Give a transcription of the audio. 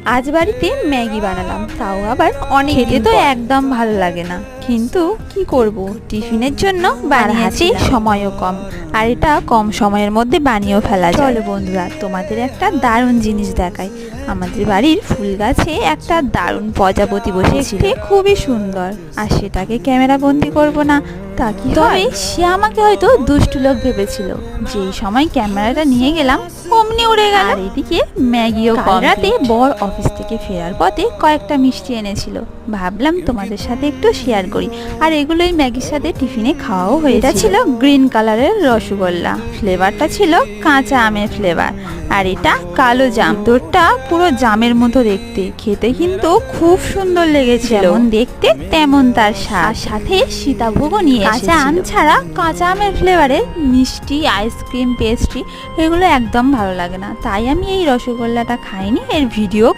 আজ বাড়িতে ম্যাগি বানালাম, তাও আবার অনেক। খেতে তো একদম ভালো লাগে না, কিন্তু কি করব, টিফিনের জন্য বানিয়েছি। সময়ও কম, আর এটা কম সময়ের মধ্যে বানিয়েও ফেলা যায়। চলো বন্ধুরা, তোমাদের একটা দারুণ জিনিস দেখাই। আমাদের বাড়ির ফুল গাছে একটা দারুণ প্রজাপতি বসেছিল, খুবই সুন্দর। আর সেটাকে ক্যামেরা বন্দি করব না তা কি? তবে সে আমাকে হয়তো দুষ্টু লোক ভেবেছিল। যেই সময় ক্যামেরাটা নিয়ে গেলাম অমনি উড়ে গেল। আর এদিকে ম্যাগিও কম। রাতে বর অফিস থেকে ফেরার পথে কয়েকটা মিষ্টি এনেছিল, ভাবলাম তোমাদের সাথে একটু শেয়ার করি। আর এগুলোই ম্যাগির সাথে টিফিনে খাওয়াও হয়েছে। এটা ছিল গ্রিন কালারের রসগোল্লা, ফ্লেভারটা ছিল কাঁচা আমের ফ্লেভার। আর এটা কালো জাম, তোরটা পুরো জামের মতো দেখতে, খেতে কিন্তু খুব সুন্দর লেগেছিল। যেমন দেখতে তেমন তার স্বাদ। সাথে সীতাভোগও নিয়ে এসেছিল। কাঁচা আম ছাড়া কাঁচা আমের ফ্লেভারে মিষ্টি, আইসক্রিম, পেস্ট্রি এগুলো একদম ভালো লাগে না, তাই আমি এই রসগোল্লাটা খাইনি, এর ভিডিও